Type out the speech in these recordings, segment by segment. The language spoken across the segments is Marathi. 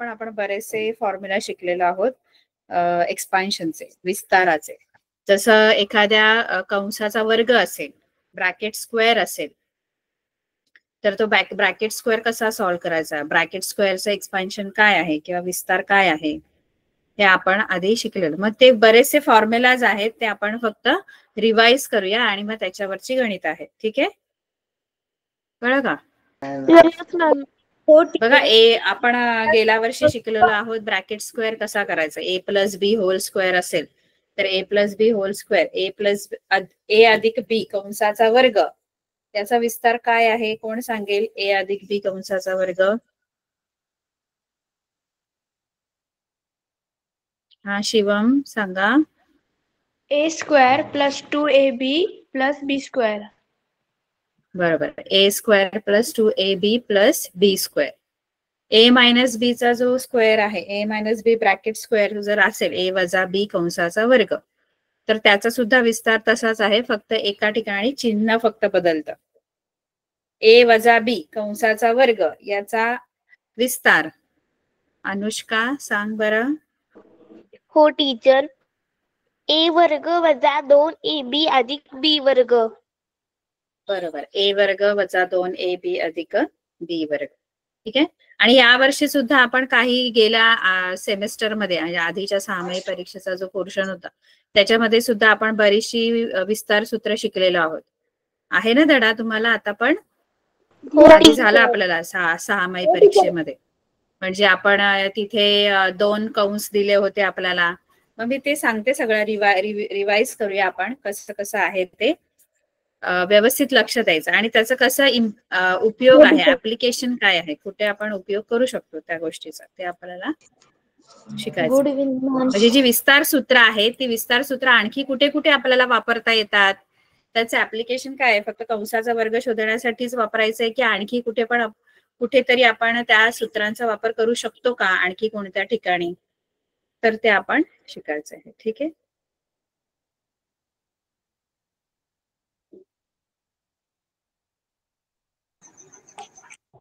पण आपण बरेचसे फॉर्म्युला शिकलेलो आहोत एक्सपान्शनचे, विस्ताराचे. जसं एखाद्या कंसाचा वर्ग असेल, ब्रॅकेट स्क्वेअर असेल, तर तो ब्रॅकेट स्क्वेअर कसा सॉल्व्ह करायचा, ब्रॅकेट स्क्वेअरचं एक्सपान्शन काय आहे किंवा विस्तार काय आहे हे आपण आधी शिकलेलो. मग ते बरेचसे फॉर्म्युलाज आहेत, ते आपण फक्त रिवाइज करूया आणि मग त्याच्यावरची गणित आहेत. ठीक आहे, कळलं का? बघा, आपण गेल्या वर्षी शिकलेलो आहोत ब्रॅकेट स्क्वेअर कसा करायचा. ए प्लस बी होल स्क्वेअर असेल तर ए प्लस बी होल स्क्वेअर, ए प्लस ए अधिक बी कंसाचा वर्ग, त्याचा विस्तार काय आहे कोण सांगेल? ए अधिक बी कंसाचा वर्ग. हा, शिवम सांगा. ए स्क्वेअर प्लस 2ab प्लस बी स्क्वेअर. बरोबर, ए स्क्वेअर प्लस 2ab प्लस बी स्क्वेअर. ए मायनस बी चा जो स्क्वेअर आहे, ए मायनस बी ब्रॅकेट स्क्वेअर जर असेल ए वजा बी कंसाचा वर्ग, तर त्याचा सुद्धा विस्तार तसाच आहे, फक्त एका ठिकाणी चिन्ह फक्त बदलतं. ए वजा बी कंसाचा वर्ग याचा विस्तार अनुष्का सांग बरं. हो टीचर, ए वर्ग वजा 2ab अधिक बी वर्ग. बरोबर, ए वर्ग वजा 2ab अधिक बी वर्ग. ठीक आहे. आणि या वर्षी सुद्धा आपण काही गेल्या सेमेस्टरमध्ये म्हणजे आधीच्या 6 महिने परीक्षेचा जो पोर्शन होता त्याच्यामध्ये सुद्धा आपण बरीचशी विस्तार सूत्र शिकलेलो आहोत. आहे ना धडा तुम्हाला आता पण? आधी झाला आपल्याला 6 महिने परीक्षेमध्ये. म्हणजे आपण तिथे 2 कंस दिले होते आपल्याला. मग मी ते सांगते सगळं, रिवाइज करूया आपण कसं कसं आहे ते. व्यवस्थित लक्ष द्यायचं आणि त्याचं कसं उपयोग आहे, ऍप्लिकेशन काय आहे, कुठे आपण उपयोग करू शकतो त्या गोष्टीचा, ते आपल्याला शिकायचं. म्हणजे जी विस्तार सूत्र आहे ती विस्तार सूत्र आणखी कुठे कुठे आपल्याला वापरता येतात, त्याचं ऍप्लिकेशन काय आहे, फक्त कंसाचा वर्ग शोधण्यासाठीच वापरायचंय की आणखी कुठे पण कुठेतरी आपण त्या सूत्रांचा वापर करू शकतो का आणखी कोणत्या ठिकाणी, तर ते आपण शिकायचं आहे. ठीक आहे.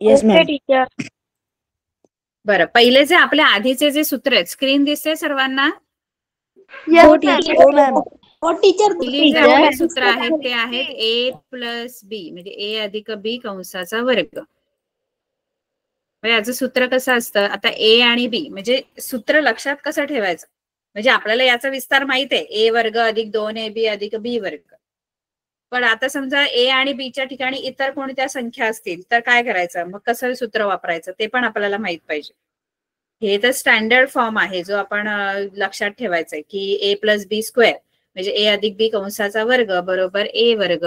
Yes ma'am. बरं, पहिले जे आपल्या आधीचे जे सूत्र आहेत, स्क्रीन दिसते सर्वांना? पहिली जे आपले सूत्र आहेत ते आहेत ए प्लस बी म्हणजे ए अधिक बी कंसाचा वर्ग. याचं सूत्र कसं असतं, आता ए आणि बी म्हणजे सूत्र लक्षात कसं ठेवायचं, म्हणजे आपल्याला याचा विस्तार माहित आहे, ए वर्ग अधिक 2ab अधिक बी वर्ग. पण आता समजा ए आणि बी च्या ठिकाणी इतर कोणत्या संख्या असतील तर काय करायचं, मग कसं सूत्र वापरायचं ते पण आपल्याला माहित पाहिजे. हे तर स्टँडर्ड फॉर्म आहे जो आपण लक्षात ठेवायचा आहे की ए प्लस बी स्क्वेअर म्हणजे ए अधिक बी कंसाचा वर्ग बरोबर ए वर्ग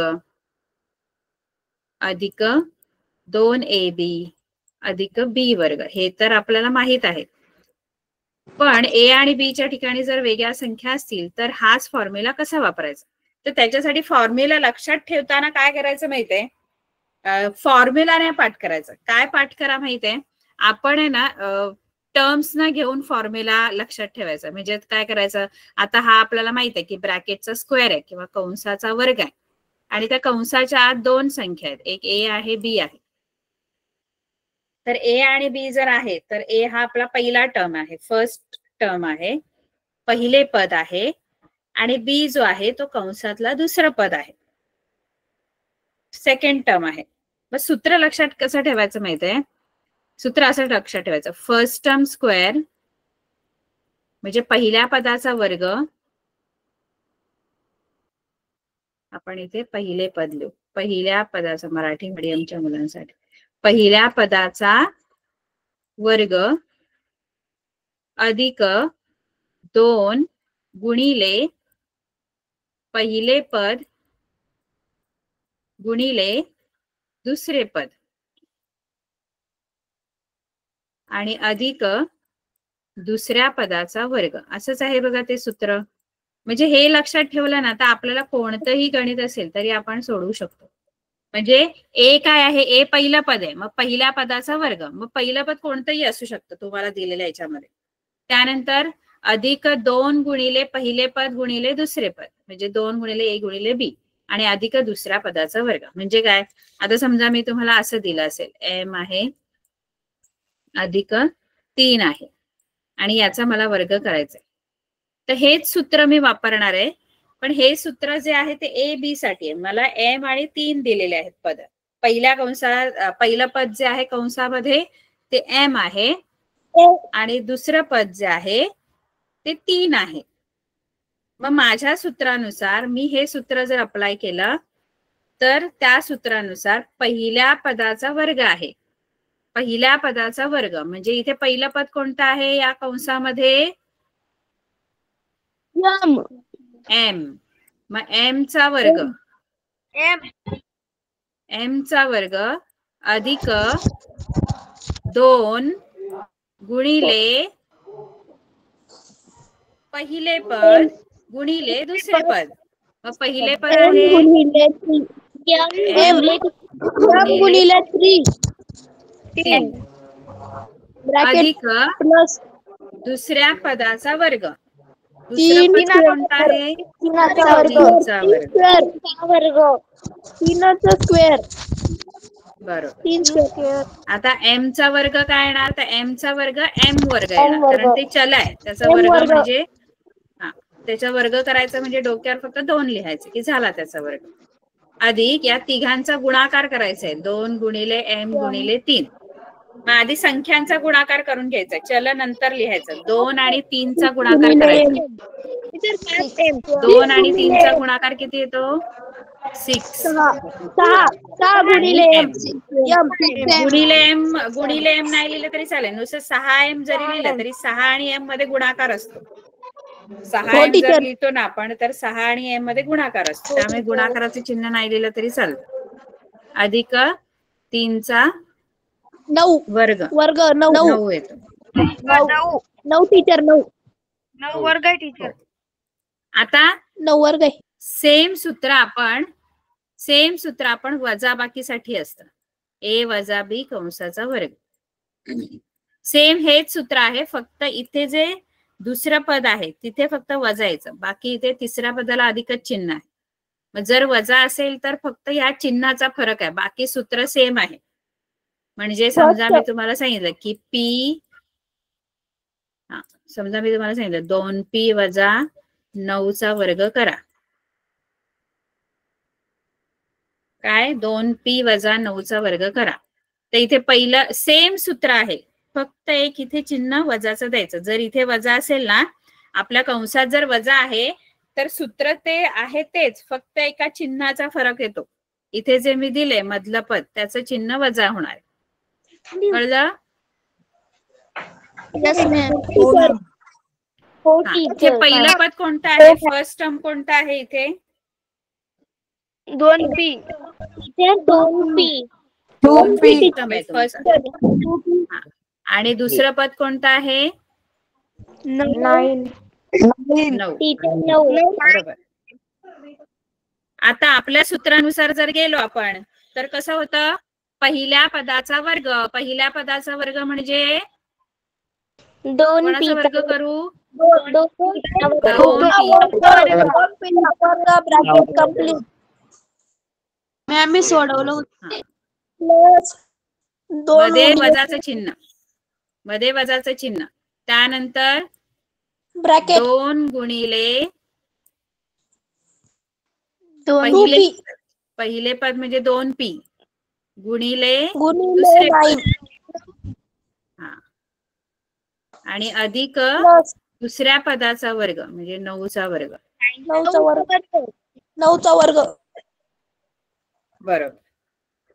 अधिक 2ab अधिक बी वर्ग. हे तर आपल्याला माहित आहे. पण ए आणि बी च्या ठिकाणी जर वेगळ्या संख्या असतील तर हाच फॉर्म्युला कसा वापरायचा, तर त्याच्यासाठी फॉर्म्युला लक्षात ठेवताना काय करायचं माहितीये, फॉर्म्युला नाही पाठ करायचं. काय पाठ करा माहितीये, आपण आहे ना टर्म्स ना घेऊन फॉर्म्युला लक्षात ठेवायचा. म्हणजे काय करायचं, आता हा आपल्याला माहित आहे की ब्रॅकेटचा स्क्वेअर आहे किंवा कंसाचा वर्ग आहे आणि त्या कंसाच्या आत 2 संख्या आहेत, एक ए आहे बी आहे. तर ए आणि बी जर आहे तर ए हा आपला पहिला टर्म आहे, फर्स्ट टर्म आहे, पहिले पद आहे, आणि बी जो आहे तो कंसातला दुसरं पद आहे, सेकंड टर्म आहे. मग सूत्र लक्षात कसं ठेवायचं माहितीये, सूत्र असं लक्षात ठेवायचं, फर्स्ट टर्म स्क्वेअर म्हणजे पहिल्या पदाचा वर्ग, आपण इथे पहिले पद लिहू, पहिल्या पदाचा, मराठी मीडियमच्या मुलांसाठी पहिल्या पदाचा वर्ग अधिक 2 गुणिले पहिले पद गुणिले दुसरे पद आणि अधिक दुसऱ्या पदाचा वर्ग, असंच आहे बघा ते सूत्र. म्हणजे हे लक्षात ठेवलं ना तर आपल्याला कोणतंही गणित असेल तरी आपण सोडवू शकतो. म्हणजे ए काय आहे, ए पहिलं पद आहे, मग पहिल्या पदाचा वर्ग, मग पहिलं पद कोणतंही असू शकतं तुम्हाला दिलेल्या याच्यामध्ये. त्यानंतर अधिक 2 गुणिले पहिले पद गुणिले दुसरे पद म्हणजे 2 गुणिले ए गुणिले बी आणि अधिक दुसऱ्या पदाचा वर्ग. म्हणजे काय, आता समजा मी तुम्हाला असं दिलं असेल, एम आहे अधिक 3 आहे आणि याचा मला वर्ग करायचा आहे. तर हेच सूत्र मी वापरणार आहे, पण हे सूत्र जे आहे ते ए बी साठी आहे. मला m आणि 3 दिलेले आहेत पद. पहिल्या कंसात पहिलं पद जे आहे कंसामध्ये ते m आहे आणि दुसरं पद जे आहे ते 3 आहे. मग माझ्या सूत्रानुसार मी हे सूत्र जर अप्लाय केलं तर त्या सूत्रानुसार पहिल्या पदाचा वर्ग आहे. पहिल्या पदाचा वर्ग म्हणजे इथे पहिलं पद कोणतं आहे या कंसामध्ये? m. मग m चा वर्ग, m चा वर्ग अधिक 2 गुणिले पहिले पद गुणिले दुसरे पद. मग पहिले पद आहे गुणिले 3 अधिक दुसऱ्या पदाचा वर्ग. दुसरा पद कोणता आहे? 3चा वर्ग. बरोबर. आता m चा वर्ग काय येणार? तर m चा वर्ग m वर्ग येणार, कारण ते चल आहे. त्याचा वर्ग म्हणजे त्याचा वर्ग करायचा म्हणजे डोक्यावर फक्त 2 लिहायचे की झाला त्याचा वर्ग. अधिक या तिघांचा गुणाकार करायचा आहे 2 गुणिले m गुणिले 3. मग आधी संख्यांचा गुणाकार करून घ्यायचा, चल नंतर लिहायचं. 2 आणि 3 चा गुणाकार करायचा. 2 आणि 3 चा गुणाकार किती येतो? 6. गुणिले m नाही लिहिलं तरी चालेल, नुसतं 6m जरी लिहिलं तरी 6 आणि m मध्ये गुणाकार असतो. 6m जर लिहितो ना आपण तर 6 आणि m मध्ये गुणाकार असतो, त्यामुळे गुणाकाराचे चिन्ह नाही लिहिलं तरी चालतं. अधिक 3 चा वर्ग 9 येतो. 9 टीचर 9 वर्ग आहे टीचर. आता 9 वर्ग आहे. सेम सूत्र आपण वजाबाकीसाठी असतं. a वजा b कंसाचा वर्ग. सेम हेच सूत्र आहे, फक्त इथे जे दुसरं पद आहे तिथे फक्त वजायचं, बाकी इथे तिसऱ्या पदाला अधिकच चिन्ह आहे. मग जर वजा असेल तर फक्त या चिन्हाचा फरक आहे, बाकी सूत्र सेम आहे. म्हणजे समजा मी तुम्हाला सांगितलं की समजा मी तुम्हाला सांगितलं 2p वजा 9 चा वर्ग करा. काय? 2p वजा 9 चा वर्ग करा. तर इथे पहिलं सेम सूत्र आहे, फक्त एक इथे चिन्ह वजाचं द्यायचं. जर इथे वजा असेल ना, आपल्या कंसात जर वजा आहे तर सूत्र ते आहे तेच, फक्त एका चिन्हाचा फरक येतो. इथे जे मी दिले मधलं पद त्याचं चिन्ह वजा होणार. कळलं? इथे पहिलं पद कोणतं आहे? फर्स्ट टर्म कोणतं आहे इथे? 2p. 2p टर्म आहे फर्स्ट. आणि दुसरं पद कोणतं आहे? 9. बरोबर. आता आपल्या सूत्रानुसार जर गेलो आपण तर कसं होतं? पहिल्या पदाचा वर्ग. पहिल्या पदाचा वर्ग म्हणजे 2p वर्ग करू? 2p. मी सोडवलं. मध्ये वजाचं चिन्ह, त्यानंतर ब्रॅकेट 2 गुणिले पहिले पद म्हणजे 2p गुणिले दुसरे पद. आणि अधिक दुसऱ्या पदाचा वर्ग म्हणजे 9 चा वर्ग. 9 चा वर्ग. बरोबर.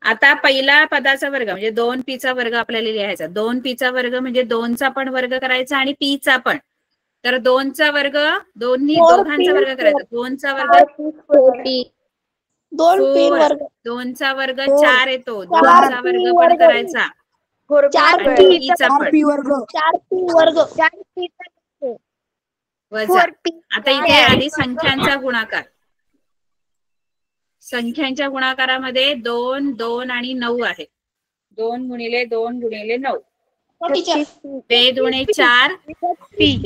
आता पहिला पदाचा वर्ग म्हणजे 2p चा वर्ग आपल्याला लिहायचा. 2p चा वर्ग म्हणजे 2 चा पण वर्ग करायचा आणि p चा पण. तर 2 चा वर्ग दोघांचा वर्ग करायचा. 2 चा वर्ग 2 चा वर्ग 4 येतो. 2 चा वर्ग पण करायचा. 4p वर्ग. वजा. आता इथे आधी संख्यांचा गुणाकार. संख्यांच्या गुणाकारामध्ये 2, 2 आणि 9 आहे. 2 गुणिले 2 गुणिले 9. 2 दुणे 4 p.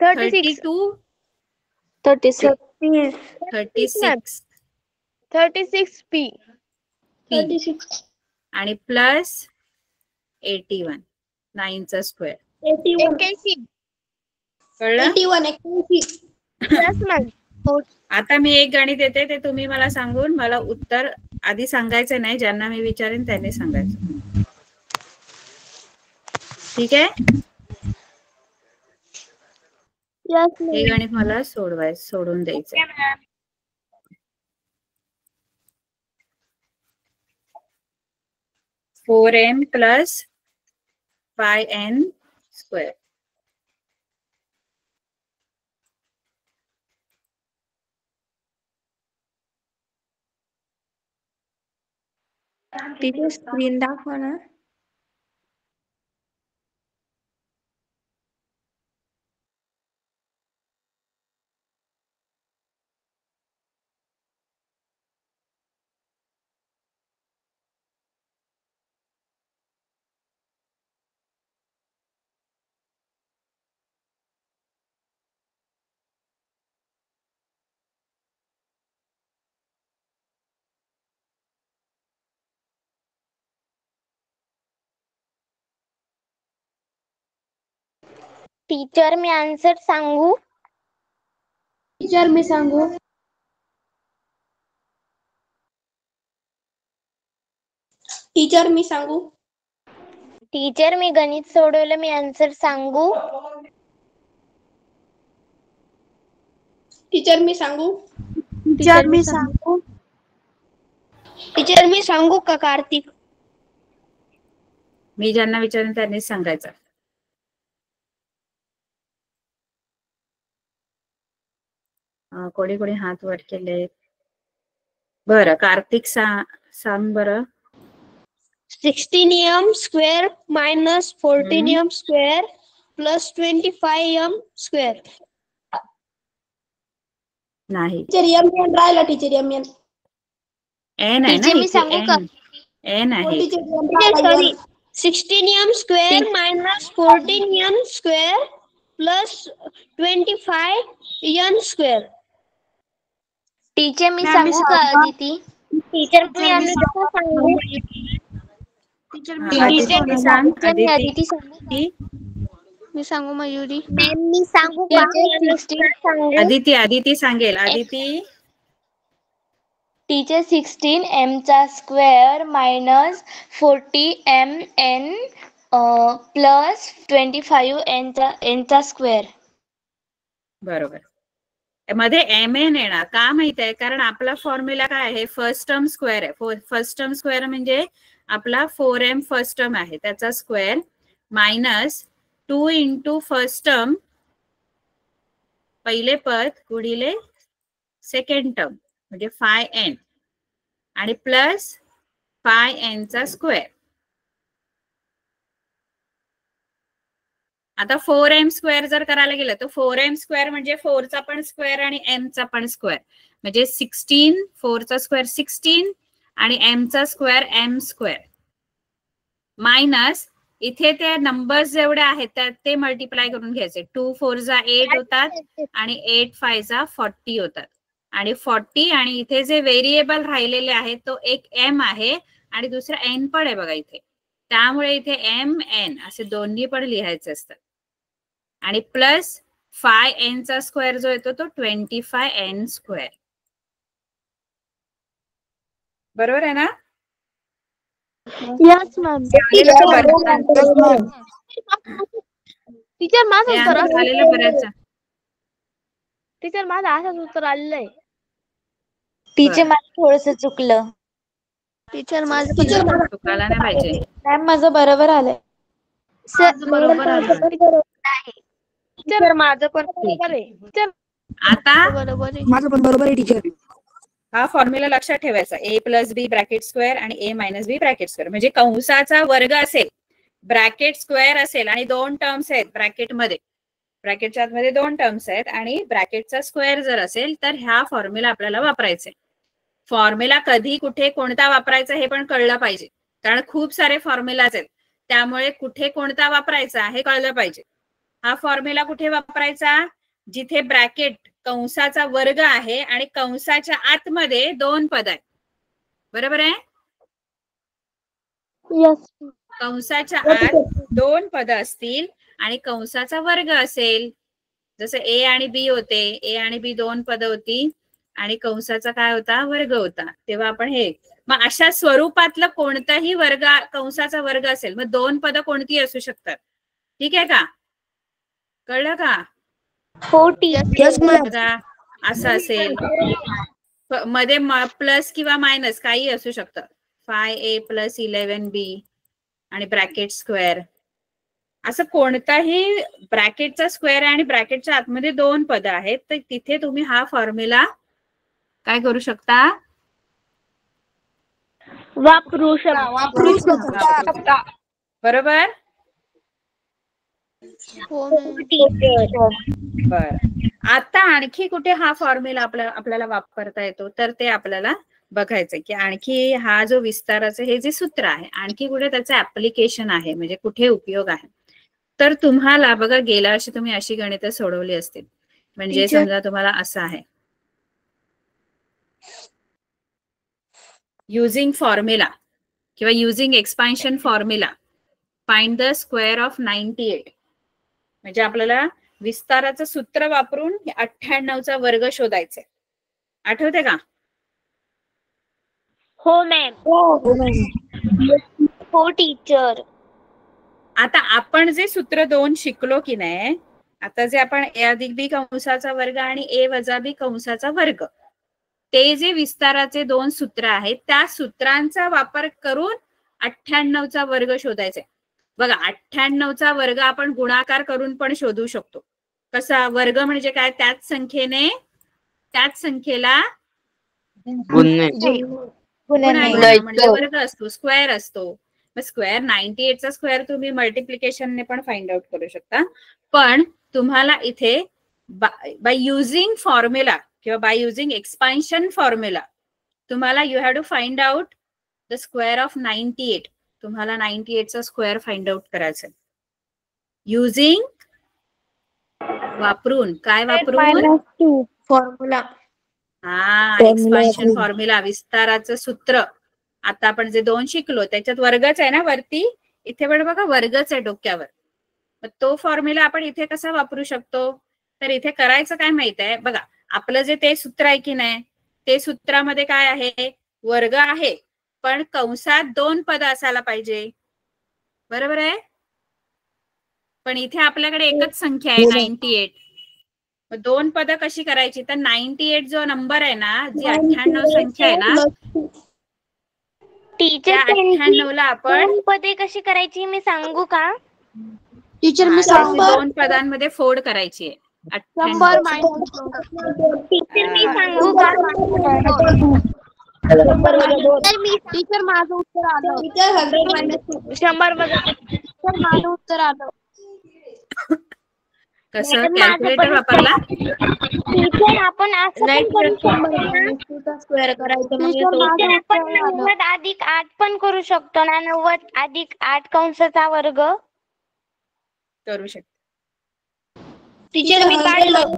36p. आणि प्लस 81 9चा स्क्वेअर. 81. कळलं? 81. Yes, ma'am. आता मी एक गणित देते ते तुम्ही मला सांगून मला उत्तर आधी सांगायचं नाही, ज्यांना मी विचारेन त्यांनी सांगायचं. ठीक आहे? Yes, हे ma'am. गणित मला सोडून द्यायचं. 4m plus 5n square. Teacher screen दाखवा ना. टीचर मी आन्सर सांगू? टीचर मी सांगू? टीचर मी सांगू? टीचर मी गणित सोडवलं, मी आन्सर सांगू? टीचर मी सांगू? टीचर मी सांगू? टीचर मी सांगू का कार्तिक? मी ज्यांना विचारेन त्यांनीच सांगायचं. कोणी कोणी हात वर केले? बरं कार्तिक सांग बरं. 16m square minus 14m square plus 25m square. नाही टीचर m राहिला टीचर m. एन आहे ना टीचर मी सांगू का? एन आहे. Sorry 16m square minus 14m square plus 25n square. Teacher मी सांगू का अदिती? टीचर मी अनुष्का सांगू? अदिती सांग. अदिती सांगू का? मी सांगू मयुरी? मॅम मी सांगू का? अदिती सांगेल. अदिती टीचर 16m चा square minus 40mn plus 25n चा स्क्वेअर. बरोबर. मध्ये एम एन येणार का माहित आहे? कारण आपला फॉर्म्युला काय आहे? फर्स्ट टर्म स्क्वेअर आहे. फर्स्ट टर्म स्क्वेअर म्हणजे आपला 4m फर्स्ट टर्म आहे त्याचा square minus 2 into first term पहिले पद गुणिले सेकंड टर्म म्हणजे 5n आणि प्लस 5n चा स्क्वेअर. आता 4m स्क्वेअर जर करायला गेलं तर 4m स्क्वेअर म्हणजे 4 चा पण स्क्वेअर आणि m चा पण स्क्वेअर म्हणजे 16. 4 चा स्क्वेअर 16 आणि m चा स्क्वेअर m स्क्वेअर मायनस इथे ते नंबर्स जेवढे आहेत ते मल्टिप्लाय करून घ्यायचे. 2 4 जा 8 होतात आणि 8 5 जा 40 होतात आणि 40 आणि इथे जे व्हेरिएबल राहिलेले आहेत तो एक m आहे आणि दुसरा n पण आहे बघा इथे. त्यामुळे इथे m n असे दोन्ही पण लिहायचे असतात आणि प्लस 5n चा स्क्वेअर जो येतो तो 25n स्क्वेअर. बरोबर आहे ना? Yes ma'am. टीचर माझं उत्तर टीचर माझं असंच उत्तर आलेलं आहे. टीचर माझं थोडस चुकलं. टीचर माझं चुकायला नाही पाहिजे. मॅम माझं बरोबर आलंय. सर बरोबर आहे. टीचर माझं पण बरोबर आहे. आता बरोबर आहे. माझं पण बरोबर आहे टीचर. हा फॉर्म्युला लक्षात ठेवायचा. a plus B bracket square आणि a minus B bracket square म्हणजे कंसाचा वर्ग असेल, ब्रॅकेट स्क्वेअर असेल आणि 2 टर्म्स आहेत ब्रॅकेटमध्ये. ब्रॅकेटच्या आतमध्ये 2 टर्म्स आहेत आणि ब्रॅकेटचा स्क्वेअर जर असेल तर ह्या फॉर्म्युला आपल्याला वापरायचा आहे. फॉर्म्युला कधी कुठे कोणता वापरायचा हे पण कळलं पाहिजे कारण खूप सारे फॉर्म्युलाज आहेत त्यामुळे कुठे कोणता वापरायचा हे कळलं पाहिजे. हा फॉर्म्युला कुठे वापरायचा? जिथे ब्रॅकेट कंसाचा वर्ग आहे आणि कंसाच्या आतमध्ये 2 पद आहेत. बरोबर आहे? यस कंसाच्या आत 2 पद असतील आणि कंसाचा वर्ग असेल. जसं ए आणि बी होते, ए आणि बी 2 पद होती आणि कंसाचा काय होता, वर्ग होता. तेव्हा आपण हे मग अशा स्वरूपातलं कोणताही वर्ग कंसाचा वर्ग असेल, मग 2 पद कोणती असू शकतात. ठीक आहे का, कळलं का? हो टीचर. बघा असं असेल, मध्ये प्लस किंवा मायनस काही असू शकतं. 5a + 11b आणि ब्रॅकेट स्क्वेअर, असं कोणताही ब्रॅकेटचा स्क्वेअर आणि ब्रॅकेटच्या आतमध्ये 2 पद आहेत, तर तिथे तुम्ही हा फॉर्म्युला काय करू शकता, वापरू शकता. बरोबर. बर, आता आणखी कुठे हा फॉर्म्युला आपल्याला वापरता येतो, तर ते आपल्याला बघायचंय की आणखी हा जो विस्ताराचं हे जे सूत्र आहे, आणखी कुठे त्याचं ऍप्लिकेशन आहे, म्हणजे कुठे उपयोग आहे. तर तुम्हाला बघा, गेल्या वर्षी तुम्ही अशी गणितं सोडवली असतील. म्हणजे समजा तुम्हाला असं आहे, युजिंग फॉर्म्युला किंवा using expansion formula find the square of 98. म्हणजे आपल्याला विस्ताराचं सूत्र वापरून 98चा वर्ग शोधायचा. आठवते का? हो मॅम. हो टीचर. आता आपण जे सूत्र 2 शिकलो की नाही, आता जे आपण a + b कंसाचा वर्ग आणि a - b कंसाचा वर्ग, ते जे विस्ताराचे 2 सूत्र आहेत, त्या सूत्रांचा वापर करून 98चा वर्ग शोधायचा. बघा, 98चा वर्ग आपण गुणाकार करून पण शोधू शकतो. कसा? वर्ग म्हणजे काय, त्याच संख्येला म्हणजे वर्ग असतो, स्क्वेअर असतो. मग स्क्वेअर 98चा स्क्वेअर तुम्ही मल्टिप्लिकेशनने पण फाइंड आउट करू शकता. पण तुम्हाला इथे बाय युजिंग फॉर्म्युला किंवा बाय युजिंग एक्सपान्शन फॉर्म्युला तुम्हाला you have to find out the square of 98. तुम्हाला 98चा स्क्वेअर फाइंड आउट करायचं युजिंग, वापरून. काय वापरून? फॉर्म्युला. हा, एक्सपान्शन फॉर्म्युला, विस्ताराचं सूत्र. आता आपण जे 2 शिकलो त्याच्यात वर्गच आहे ना वरती, इथे पण बघा वर्गच आहे डोक्यावर. मग तो फॉर्म्युला आपण इथे कसा वापरू शकतो, तर इथे करायचं काय माहित आहे बघा, आपलं जे ते सूत्र आहे की नाही, ते सूत्रामध्ये काय आहे, वर्ग आहे, पण कंसात 2 पद असायला पाहिजे. बरोबर आहे. पण इथे आपल्याकडे एकच संख्या आहे 98. 2 पद कशी करायची, तर 98 जो नंबर आहे ना, जी 98 संख्या आहे ना, टीचर 98ला आपण 2 पदे कशी करायची मी सांगू का? टीचर मी त्याची 2 पदांमध्ये फोड करायची आहे. 98. टीचर मी सांगू का? टीचर माझं उत्तर आलं. 100 माझं उत्तर आलं. कसं? मॅडम, कॅल्क्युलेटर वापरला? टीचर आपण असं पण करू शकतो ना. स्क्वेअर करायचं टीचर आपण 90 + 8 पण करू शकतो ना. 90 + 8 कंसाचा वर्ग करू शकतो. टीचर मी काढलं.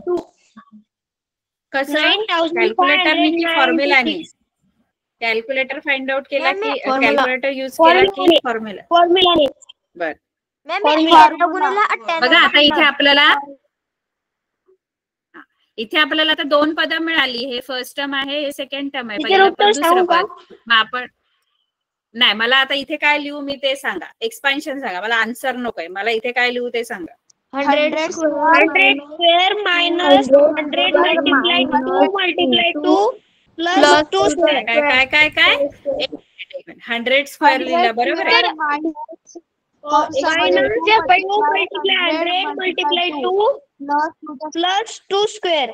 कसं? कॅल्क्युलेटरने की फॉर्म्युलाने? कॅल्क्युलेटर फाइंड आउट केला की कॅल्क्युलेटर युज केला की फॉर्म्युला? बर, बघा आता इथे आपल्याला आता 2 पद मिळाली. हे फर्स्ट टर्म आहे, हे सेकंड टर्म आहे, पहिलं पद दुसरं पद. मग आपण नाही, मला आता इथे काय लिहू मी ते सांगा. एक्सपान्शन सांगा, मला आन्सर नकोय. मला इथे काय लिहू ते सांगा. 100 square minus 100 multiply 2 plus 2 square. काय 100 स्क्वेअर लिहिला, बरोबर आहे. Minus 100 multiply 2 plus 2 square.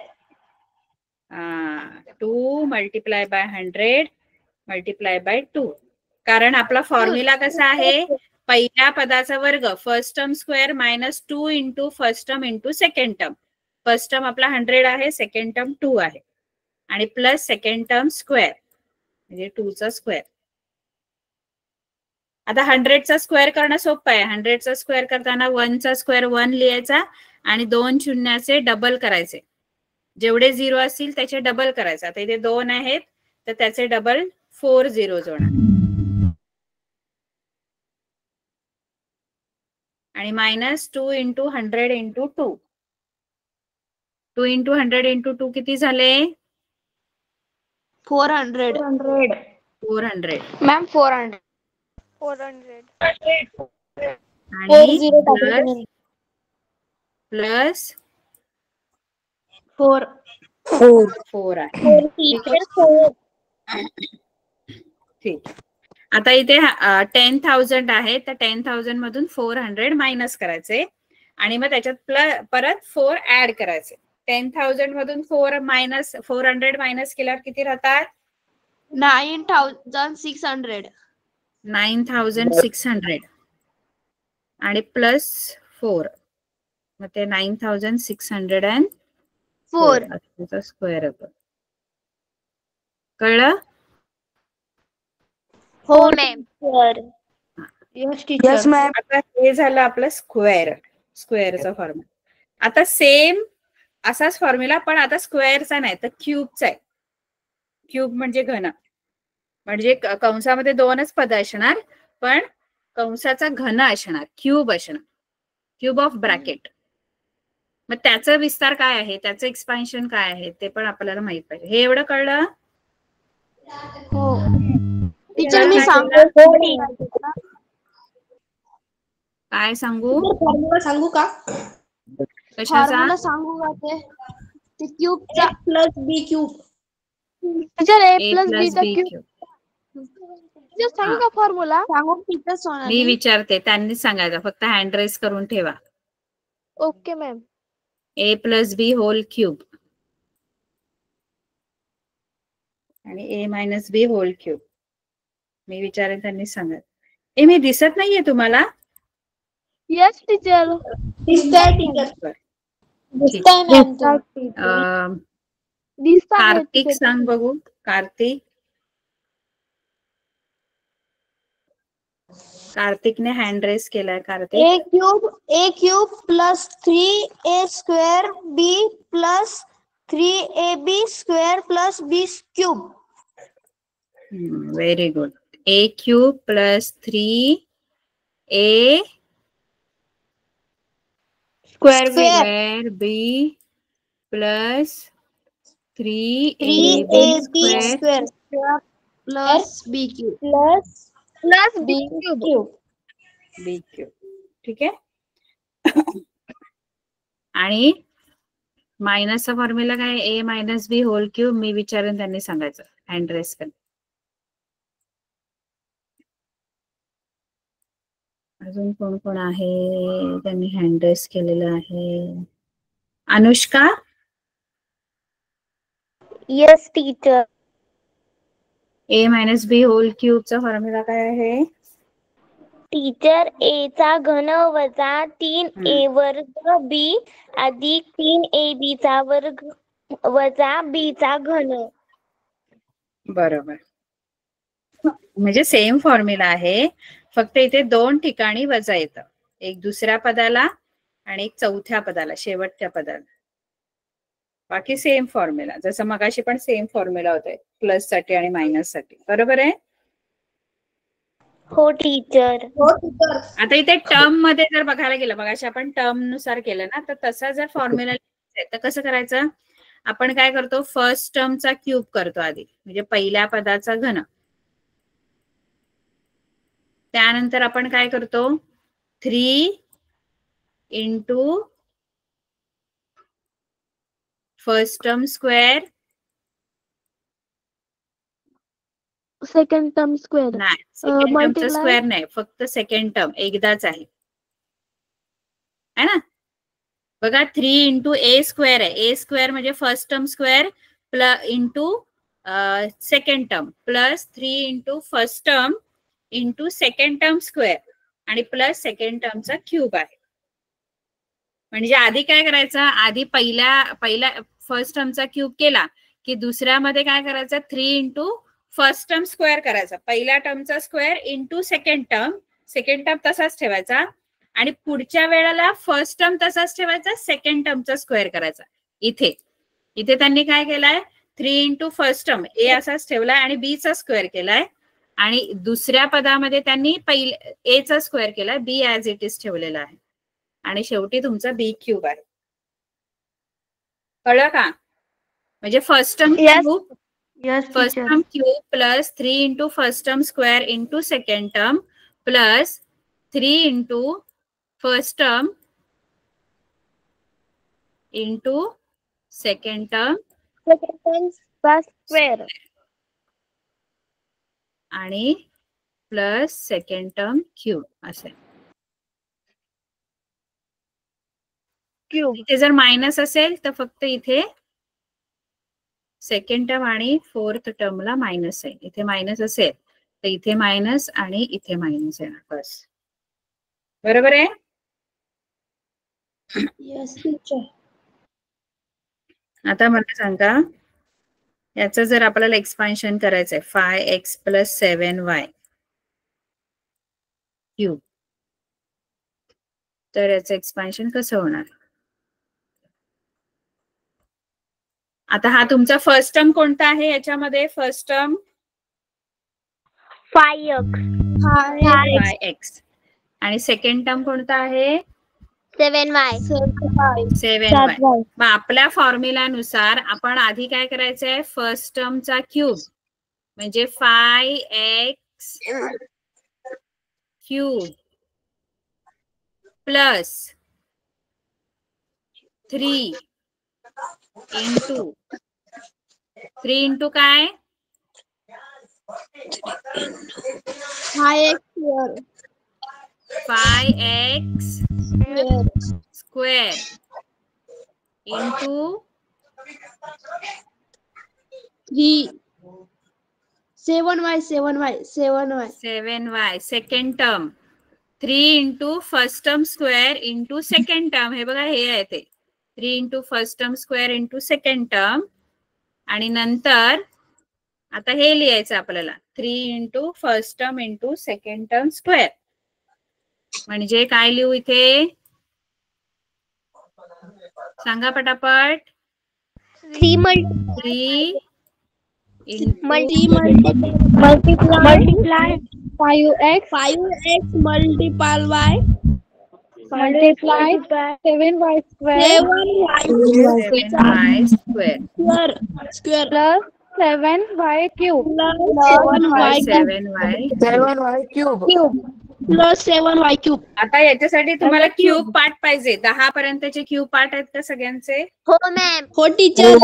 2 multiply by 100 multiply by 2. कारण आपला फॉर्म्युला कसा आहे, पहिल्या पदाचा वर्ग first term square minus 2 into first term into second term. First term आपला 100 आहे, सेकंड टर्म 2 आहे, आणि प्लस सेकंड टर्म स्क्वेअर म्हणजे 2चा स्क्वेअर. आता 100चा स्क्वेअर करणं सोपं आहे. 100चा स्क्वेअर करताना 1चा स्क्वेअर 1 लिहायचा आणि 2 शून्याचे डबल करायचे. जेवढे 0 असतील त्याचे डबल करायचे. आता इथे 2 आहेत तर त्याचे डबल 4 झिरो होणार. आणि minus 2 into 100 into 2. 2 into 100 into 2 किती झाले? 400. 400. मॅम 400. 400. आणि प्लस 4. 4 आहे. ठीक आहे. ठीक. आता इथे 10,000 आहे, तर 10,000 मधून 400 मायनस करायचे आणि मग त्याच्यात परत 4 ऍड करायचे. 10,000 मधून 400 मायनस केल्यावर किती राहतात? 9,600. 9,600 आणि प्लस 4, मग ते 9,604 त्याचा स्क्वेअर होतो. कळलं? हो मॅम. Yes ma'am. आता हे झालं आपलं स्क्वेअरचा फॉर्म्युला. आता सेम असाच फॉर्म्युला, पण आता स्क्वेअरचा नाही तर क्यूबचा आहे. क्यूब म्हणजे घन, म्हणजे कंसामध्ये 2च पद असणार, पण कंसाचा घन असणार, क्यूब असणार, क्यूब ऑफ ब्रॅकेट. मग त्याचा विस्तार काय आहे, त्याचं एक्सपान्शन काय आहे ते पण आपल्याला माहित पाहिजे. हे एवढं कळलं? हो टीचर मी काय सांगू? फॉर्म्युला सांगू का? कशाचा? फॉर्म्युला सांगू का? ते क्यूबचा plus B cube. Teacher A a प्लस plus b B चा cube. टीचर सांगू का फॉर्म्युला? सांगू टीचर मी सोनाली. विचारते, त्यांनीच सांगायचं, फक्त हँड रेस करून ठेवा. Okay ma'am. A plus B whole cube आणि A minus B whole cube. मी विचारेन, त्यांनी सांगायचं. मी दिसत नाहीये तुम्हाला? Yes teacher. दिसतंय टीचर. ठीक. मॅम. दिसत आहे कार्तिक टीचर. सांग बघू. कार्तिकने हँड रेस केलाय. Kartik. A cube plus 3a square b plus 3ab square plus B cube. Very good. A cube plus 3a square b plus 3ab square plus B cube plus b cube. B cube. ठीक आहे. आणि मायनसचा फॉर्म्युला काय? A minus B whole cube. मी विचारेन, त्यांनी सांगायचं. हँड रेस कर. अजून कोण कोण आहे त्यांनी हँड रेस केलेलं आहे? Anushka. Yes teacher. A minus B whole क्यूबचा फॉर्म्युला काय आहे? टीचर a चा घन वजा 3a वर्ग b अधिक 3ab चा वर्ग वजा b चा घन. बरोबर. म्हणजे सेम फॉर्म्युला आहे, फक्त इथे 2 ठिकाणी वजा येतं. एक दुसऱ्या पदाला आणि एक चौथ्या पदाला, शेवटच्या पदाला. बाकी सेम फॉर्म्युला, जसं मगाशी पण सेम फॉर्म्युला होते प्लस साठी आणि मायनस साठी. बरोबर आहे? हो टीचर. आता इथे टर्म मध्ये जर बघायला गेलं, मगाशी आपण टर्म नुसार केलं ना, तर तसा जर फॉर्म्युला तर कसं करायचं? आपण काय करतो? फर्स्ट टर्मचा क्यूब करतो आधी, म्हणजे पहिल्या पदाचा घन. त्यानंतर आपण काय करतो? 3 into first term square. Second term square. नाही, सेकंड टर्मचा स्क्वेअर नाही, फक्त सेकंड टर्म एकदाच आहे ना. बघा, 3 इंटू ए स्क्वेअर आहे. ए स्क्वेअर म्हणजे first term square plus into second term plus 3 into first term into second term square आणि प्लस सेकंड टर्मचा क्यूब आहे. म्हणजे आधी काय करायचं? आधी पहिल्या फर्स्ट टर्मचा क्यूब केला की दुसऱ्यामध्ये काय करायचं? 3 इंटू फर्स्ट टर्म स्क्वेअर करायचा, पहिल्या टर्मचा स्क्वेअर इंटू सेकंड टर्म तसाच ठेवायचा आणि पुढच्या वेळेला फर्स्ट टर्म तसाच ठेवायचा, सेकंड टर्मचा स्क्वेअर करायचा. इथे त्यांनी काय केलंय? 3 इंटू फर्स्ट टर्म ए असाच ठेवलाय आणि बी चा स्क्वेअर केलाय आणि दुसऱ्या पदामध्ये त्यांनी ए चा स्क्वेअर केलाय, बी ऍज इट इज ठेवलेला आहे. आणि शेवटी तुमचा बी क्यूब आहे. कळलं का? म्हणजे first term cube first term cube plus 3 into first term square into second term plus 3 into first term into second term square आणि प्लस सेकंड टर्म क्यूब असे. क्यूब इथे जर मायनस असेल तर फक्त इथे सेकंड टर्म आणि फोर्थ टर्मला मायनस आहे. इथे मायनस असेल तर इथे मायनस आणि इथे मायनस आहे. बस बरोबर आहे. Yes teacher. आता मला सांगा याचं जर आपल्याला एक्सपान्शन करायचंय 5x + 7y क्यूब तर याचं एक्सपान्शन कसं होणार? आता हा तुमचा फर्स्ट टर्म कोणता आहे याच्यामध्ये? फर्स्ट टर्म 5x आणि सेकंड टर्म कोणता आहे? 7y 7y. मग आपल्या फॉर्म्युलानुसार आपण आधी काय करायचंय? फर्स्ट टर्मचा क्यूब म्हणजे 5x क्यूब प्लस 3 इंटू काय? 5x square into 7y. 7y second term 3 into first term square into second term. हे बघा हे आहे ते 3 into first term square into second term आणि नंतर आता हे लिहायचं आपल्याला 3 into first term into second term square. म्हणजे काय लिहू इथे? सांगा पटापट. 3 multiply 5x multiply y multiply 7y square 7y square plus 7y cube plus 7y cube. आता याच्यासाठी तुम्हाला क्यूब पार्ट पाहिजे. 10 पर्यंतचे क्यूब पार्ट आहेत का सगळ्यांचे? हो मॅम. हो टीचर.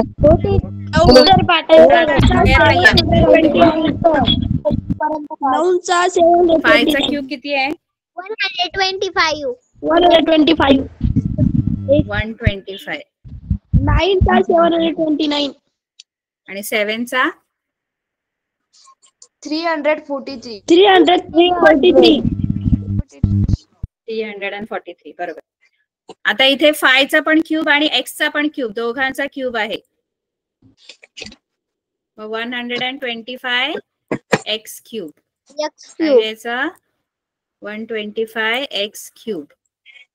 नऊचा 5 चा क्यूब किती आहे? 125 125. 125 9चा 729 आणि 7 चा 343. 343. 343 बरोबर. आता इथे 5 चा पण क्यूब आणि x चा पण क्यूब दोघांचा क्यूब आहे. 125 x क्यूब आणि याचा 125 x क्यूब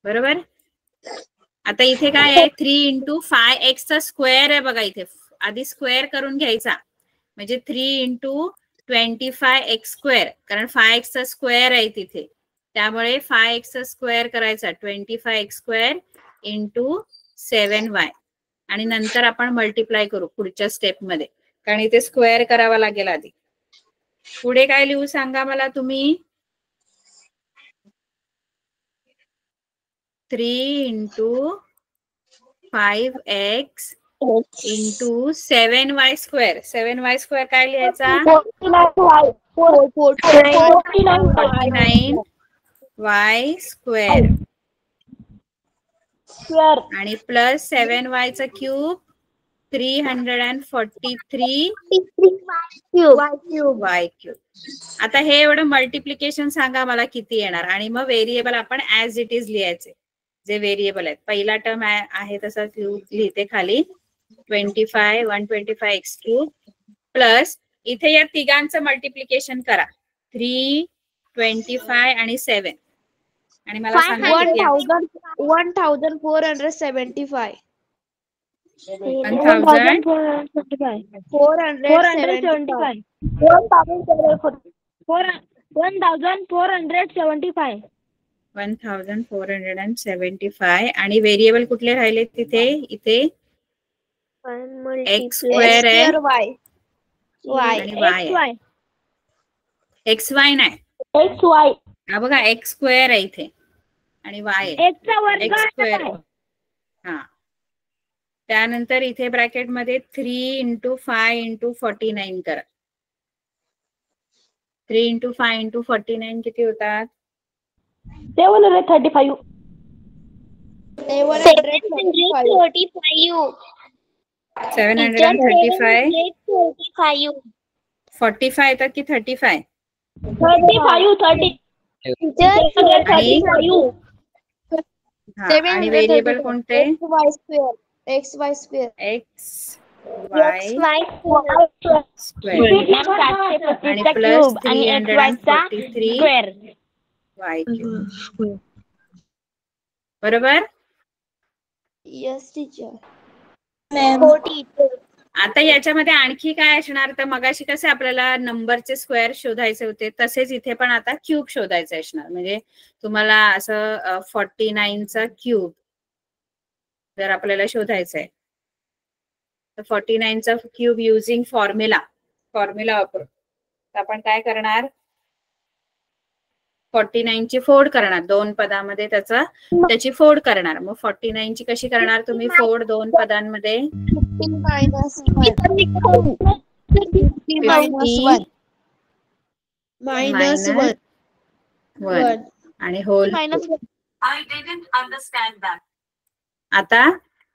बरोबर. आता इथे काय आहे? 3 इंटू 5x चा स्क्वेअर आहे बघा. इथे आधी स्क्वेअर करून घ्यायचा म्हणजे 3 इंटू 25 x स्क्वेअर कारण 5x चा स्क्वेअर आहे तिथे त्यामुळे 5x चा स्क्वेअर करायचा 25 x स्क्वेअर इंटू 7y आणि नंतर आपण मल्टिप्लाय करू पुढच्या स्टेप मध्ये कारण इथे स्क्वेअर करावा लागेल आधी. पुढे काय लिहू सांगा मला तुम्ही? 3 into 5x into 7y square. 7y square काय लिहायचा? 49y स्क्वेअर आणि प्लस 7y चा क्यूब 343 y क्यूब. आता हे एवढं मल्टिप्लिकेशन सांगा मला किती येणार आणि मग व्हेरिएबल आपण ऍज इट इज लिहायचे जे व्हेरिएबल आहेत. पहिला टर्म आहे तसाच लिहिते खाली 25 125 x क्यूब प्लस इथे या तिघांचं मल्टिप्लिकेशन करा 3 25 आणि 7 आणि मला सांगा 1475. 1475 1475 आणि व्हेरिएबल कुठले राहिले तिथे? इथे एक्स स्क्वेअर आहे आणि वाय आहे. एक्स वाय नाही, एक्स वाय हा बघा एक्स स्क्वेअर आहे इथे आणि वाय आहे एक्सचा वर्ग एक्स स्क्वेअर. हा, त्यानंतर इथे ब्रॅकेट मध्ये 3 × 5 × 49 करा. 3 × 5 × 49 किती होतात? 735. 735 45 येतात की 35? 35. आणि व्हेरिएबल कोणते? X Y square x Y square आणि प्लस 343 वाय क्यूब. बरोबर. Yes teacher. आता याच्यामध्ये आणखी काय असणार? तर मगाशी कसे आपल्याला नंबरचे स्क्वेअर शोधायचे होते, तसेच इथे पण आता क्यूब शोधायचे असणार. म्हणजे तुम्हाला असं 49चा क्यूब जर आपल्याला शोधायचं आहे तर 49चा क्यूब युजिंग फॉर्म्युला वापरून आपण काय करणार? 49 ची फोड करणार, दोन पदामध्ये त्याची फोड करणार. मग 49 ची कशी करणार तुम्ही फोड दोन पदांमध्ये? 50 मायनस 1 मायनस 1 आणि होल. आता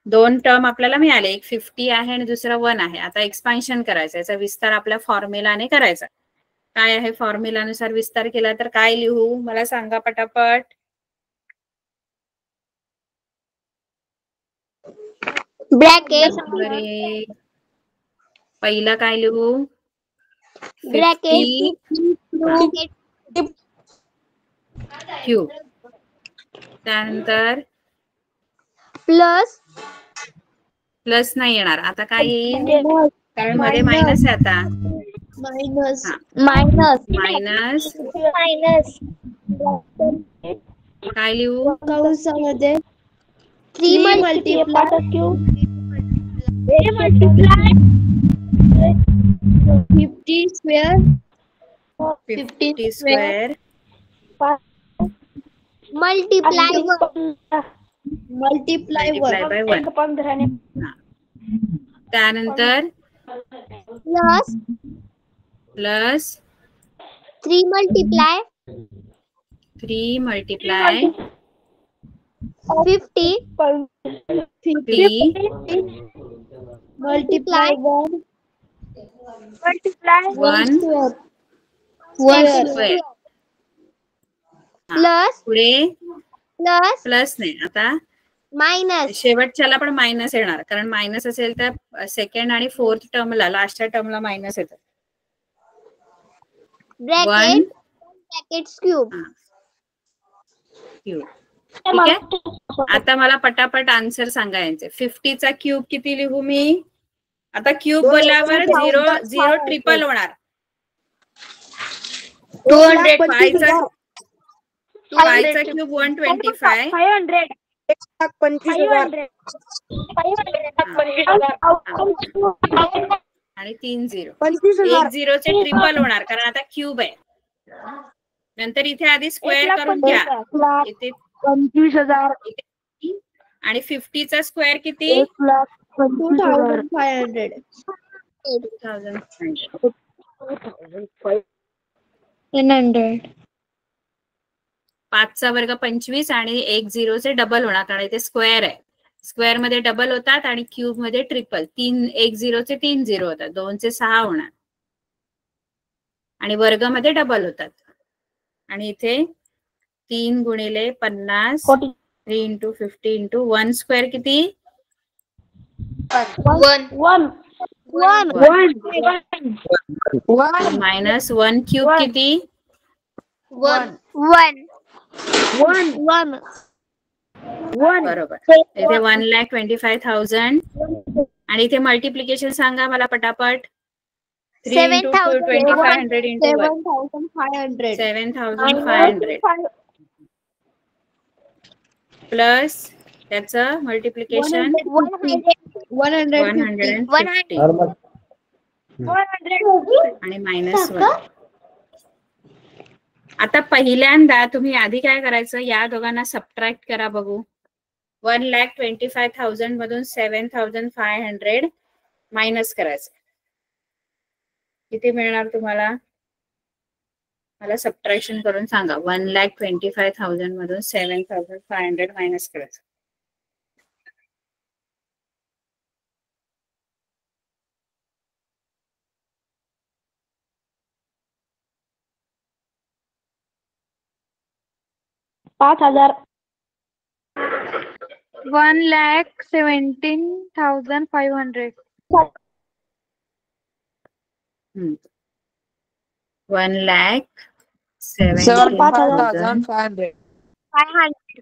दोन टर्म आपल्याला मिळाले, एक 50 आहे आणि दुसरा 1 आहे. आता एक्सपान्शन करायचं, याचा विस्तार आपल्या फॉर्म्युलाने करायचा. काय आहे फॉर्म्युलानुसार विस्तार केला तर काय लिहू मला सांगा पटापट. ब्रॅकेट पहिला काय लिहू? Bracket cube. त्यानंतर प्लस नाही येणार. आता काय येईल? कारण मध्ये मायनस आहे आता. मायनस काय लिहू? कंसामध्ये 3 multiply 50 square 50 square multiply by 1. त्यानंतर प्लस 3 मल्टिप्लाय 50 मल्टिप्लाय 1 स्क्वेअर. पुढे प्लस नाही, आता मायनस शेवटच्याला पण मायनस येणार, कारण मायनस असेल तर सेकंड आणि फोर्थ टर्मला, लास्टच्या टर्मला मायनस येतात. Bracket cube. ठीक आहे. आता मला पटापट आन्सर सांगायचे. 50चा क्यूब किती लिहू मी? आता क्यूब बोलल्यावर 0 ट्रिपल होणार. 200 पायचा क्यूब 125 आणि 3 0. 1 0चे ट्रिपल होणार कारण आता क्यूब आहे. नंतर इथे आधी स्क्वेअर करून घ्या. इथे 25,000 आणि 50चा स्क्वेअर किती? 2500. 5चा वर्ग 25 आणि 1 0चे डबल होणार कारण इथे स्क्वेअर आहे. स्क्वेअर मध्ये डबल होतात आणि क्यूब मध्ये ट्रिपल. 1 0चे 3 0 होतात, 2चे 6 होणार आणि वर्ग मध्ये डबल होतात. आणि इथे 3 गुणिले 50 3 × 50 × 1 स्क्वेअर किती? 1 मायनस 1 क्यूब किती? 1 बरोबर. इथे 1,25,000 आणि इथे मल्टिप्लिकेशन सांगा मला पटापट. 3 × 2,500 × 1 7,500. प्लस त्याचं मल्टिप्लिकेशन 150 आणि -1. आता पहिल्यांदा तुम्ही आधी काय करायचं, या दोघांना सबट्रॅक्ट करा बघू. 1,25,000 मधून 7,500 मायनस करायचं. किती मिळणार तुम्हाला? मला सबट्रॅक्शन करून सांगा. 1,25,000 मधून 7,500 मायनस करायचं. $5,000. 1,17,500. 1,75,500.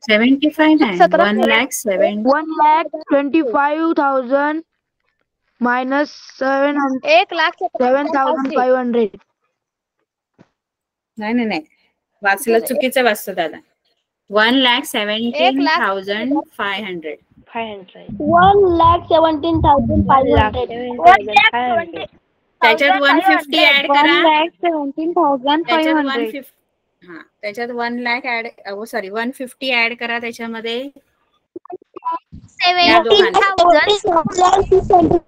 75 नाही. 1,25,000 minus 7,500. नाही. वाचलं, चुकीचं वाचतो दादा. 1,17,500. 1,17,500. त्याच्यात 150 ऍड करा. 1,17,500. त्याच्यात 1 लाख ऍड, सॉरी 150 ऍड करा त्याच्यामध्ये. 17,000.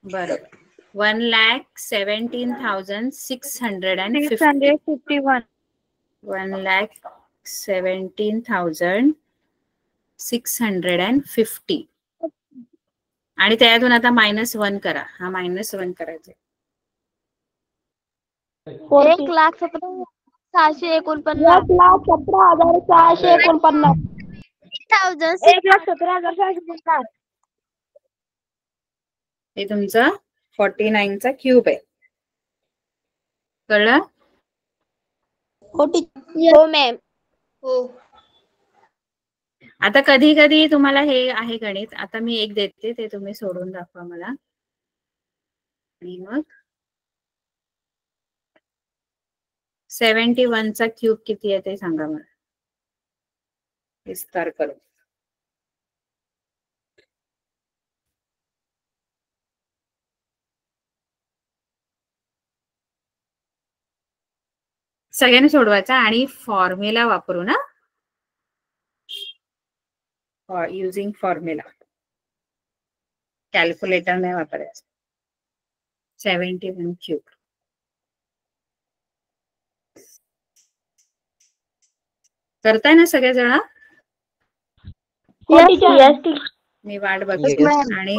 बरोबर. 1,17,650. 651. 1,17,650 आणि त्यातून आता -1 करा. हा -1 करायचा. 1,17,649. 1,17,649. हे तुमचं 49 चा क्यूब आहे. कळलं? हो मॅम. आता कधी कधी तुम्हाला हे आहे गणित. आता मी एक देते, ते तुम्ही सोडून दाखवा मला. आणि मग 71 चा क्यूब किती आहे ते सांगा मला. विस्तार करू. सगळ्यांनी सोडवायचा आणि फॉर्म्युला वापरू ना. Using formula. कॅल्क्युलेटर नाही वापरायचं. 71 क्यूब. करताय ना सगळेजण? मी वाट बघते. आणि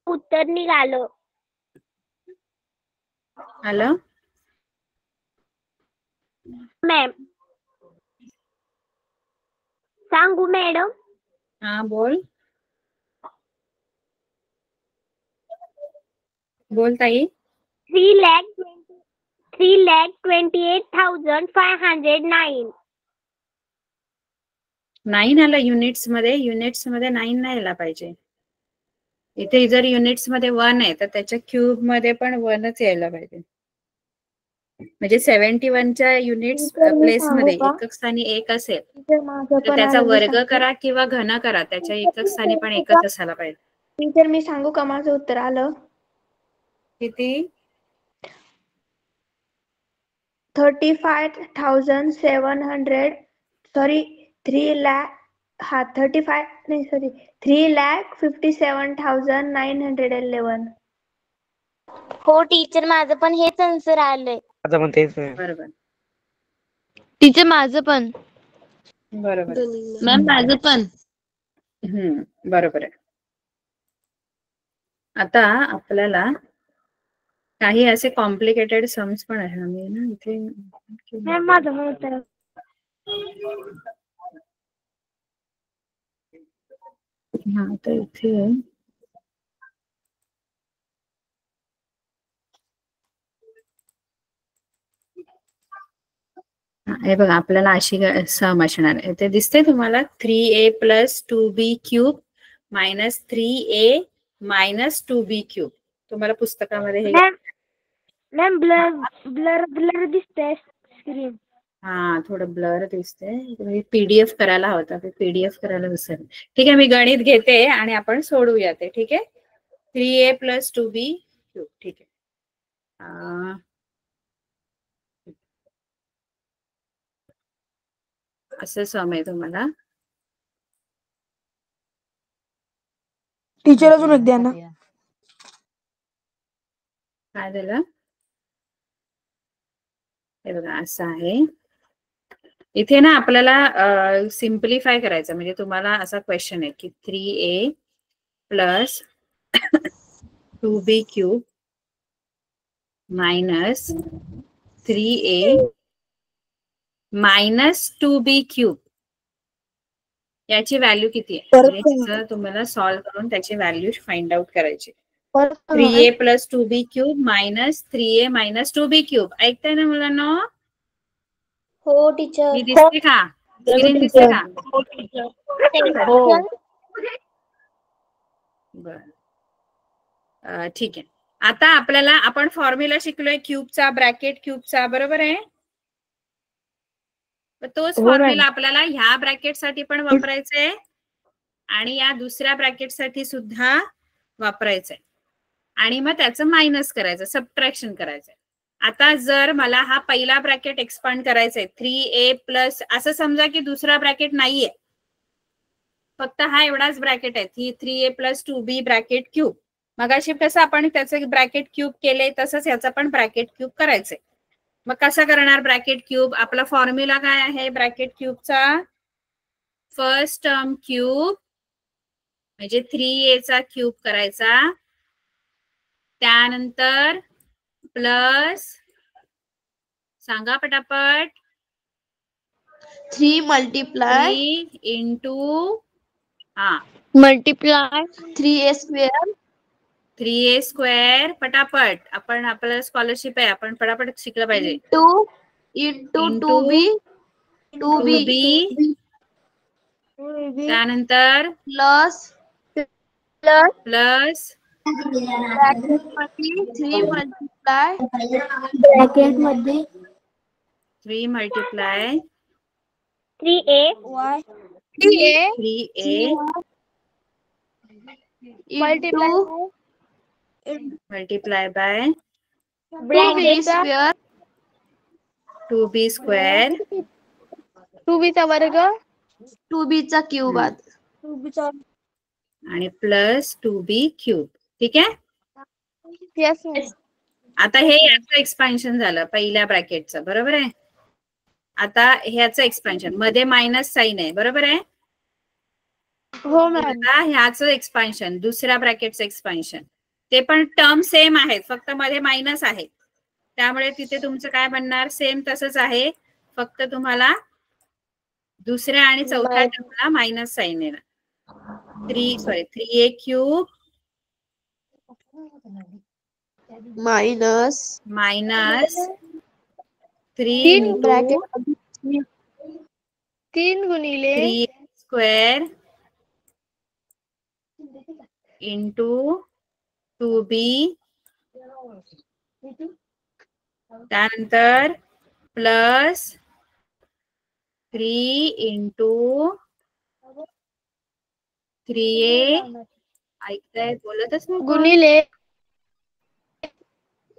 उत्तर निघालं. आलं? मॅम सांगू मॅडम? हा बोल. बोल ताई. 3,28,509. 9 आलं युनिट्स मध्ये 9 नाही यायला पाहिजे. इथे जर युनिट्स मध्ये 1 आहे तर त्याच्या क्यूब मध्ये पण 1च यायला पाहिजे. म्हणजे 71च्या युनिट्स टीचर मी प्लेस सांगू मध्ये का? एकक स्थानी 1 असेल टीचर माझं तर पण त्याचा आलं मी वर्ग सांगते. करा किंवा घन करा, त्याच्या एकक स्थानी पण 1च असायला पाहिजे. टीचर मी सांगू का माझं उत्तर आलं? किती? 35,700 सॉरी 3,57,911. हो टीचर माझं पण हेच आन्सर आलंय. माझं पण तेच आहे. बरोबर टीचर माझं पण. बरोबर मॅम माझं पण. बरोबर आहे. आता आपल्याला काही असे कॉम्प्लिकेटेड सम्स पण आहे. आम्ही ना इथे मॅम माझं पण उत्तर हा तर इथे हे बघा आपल्याला अशी सम असणार आहे. ते दिसते तुम्हाला 3a + 2b cube minus 3a minus 2b cube. तुम्हाला पुस्तकामध्ये हे मॅम ब्लर दिसतंय स्क्रीन. हा थोडं ब्लर दिसते. तुम्ही पीडीएफ करायला हवं, पीडीएफ करायला विसरले. ठीक आहे, मी गणित घेते आणि आपण सोडूया ते. ठीक आहे, 3a + 2b क्यूब. ठीक आहे. असं सम आहे तुम्हाला. टीचर अजून एक द्या ना. काय झालं? हे बघा असं आहे. इथे ना आपल्याला सिम्प्लिफाय करायचं. म्हणजे तुम्हाला असा क्वेश्चन आहे की 3a + 2b cube minus 3a minus 2b cube याची व्हॅल्यू किती आहे? म्हणजे त्याचं तुम्हाला सॉल्व्ह करून त्याची व्हॅल्यू फाइंड आउट करायची. 3a + 2b cube minus 3a minus 2b cube. ऐकताय ना मुलांनो? हो टीचर. मी दिसते का? स्क्रीन दिसते का? बर ठीक आहे. आता आपल्याला आपण फॉर्म्युला शिकलोय क्यूबचा, ब्रॅकेट क्यूबचा, बरोबर आहे? तोच फॉर्म्युला आपल्याला ह्या ब्रॅकेट साठी पण वापरायचा आहे आणि या दुसऱ्या ब्रॅकेट साठी सुद्धा वापरायचं आहे. आणि मग त्याचं मायनस करायचं, सबट्रॅक्शन करायचंय. आता जर मला हा पहिला ब्रॅकेट एक्सपांड करायचा आहे 3a + असं समजा की दुसरा ब्रॅकेट नाहीये, फक्त हा एवढाच ब्रॅकेट आहे 3a + 2b ब्रॅकेट क्यूब. मगाशी कसं आपण त्याचं ब्रॅकेट क्यूब केले तसंच याचा पण ब्रॅकेट क्यूब करायचंय. मग कसं करणार ब्रॅकेट क्यूब? आपला फॉर्म्युला काय आहे ब्रॅकेट क्यूबचा? फर्स्ट टर्म क्यूब म्हणजे 3a चा क्यूब करायचा, त्यानंतर प्लस सांगा पटापट 3 multiply 3 into multiply 3a² 3a² पटापट. आपण आपल्याला स्कॉलरशिप आहे, आपण पटापट शिकलं पाहिजे. इंटू 2b त्यानंतर plus plus 3 multiply 3 multiply 3a 3a multiply by 2b². 2b चा वर्ग 2b चा क्यूब आणि प्लस 2b क्यूब. ठीक आहे. यस. आता हे याचं एक्सपान्शन झालं पहिल्या ब्रॅकेटचं, बरोबर आहे? आता ह्याचं एक्सपान्शन मध्ये मायनस साइन आहे, बरोबर आहे? हो मॅम. आता ह्याचं एक्सपान्शन दुसऱ्या ब्रॅकेटचं एक्सपान्शन, ते पण टर्म सेम आहेत, फक्त मध्ये मायनस आहे. त्यामुळे तिथे तुमचं काय बनणार? सेम तसंच आहे, फक्त तुम्हाला दुसऱ्या आणि चौथ्या टर्मला मायनस साइन येणार. 3a क्यूब मायनस 3 इंटू 3 गुणिले स्क्वेअर इंटू 2b त्यानंतर प्लस 3 इंटू 3a ऐकताय बोलतच नाही कोण? गुणिले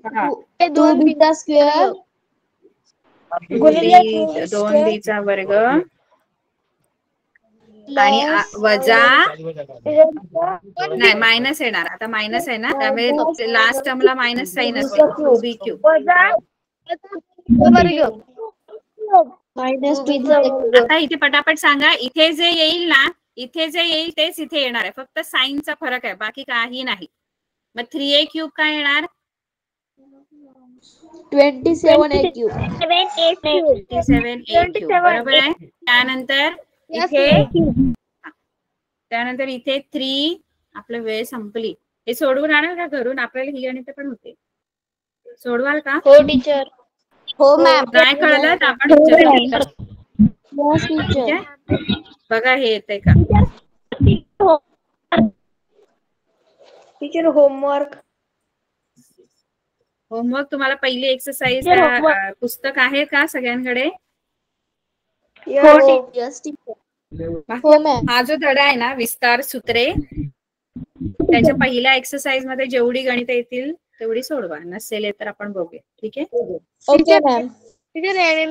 हा. 2b स्क्वेअर गुणिले 2b चा वर्ग आणि वजा नाही मायनस येणार आता मायनस आहे ना त्यामुळे लास्ट टर्मला मायनस साइन असते 2b क्यूब वर्ग मायनस आता इथे पटापट सांगा इथे जे येईल ना इथे जे येईल तेच इथे येणार आहे फक्त साइनचा फरक आहे बाकी काही नाही मग 3a क्यूब काय येणार 27a क्यूब 27a क्यूब बरोबर आहे त्यानंतर इथे 3 आपलं वेळ संपली हे सोडवून आणेल का घरून आपल्याला ही गणित पण होते सोडवाल का हो टीचर हो मॅम नाही कळलं तर आपण विचारू. ठीक आहे? बघा हे येतंय का टीचर होमवर्क होमवर्क तुम्हाला पहिली एक्सरसाइज पुस्तक आहे का सगळ्यांकडे हो मॅम हा जो धडा आहे ना विस्तार सूत्रे त्याच्या पहिल्या एक्सरसाइज मध्ये जेवढी गणित येतील तेवढी सोडवा नसेल तर आपण बघूया ठीक आहे ओके मॅम टीचर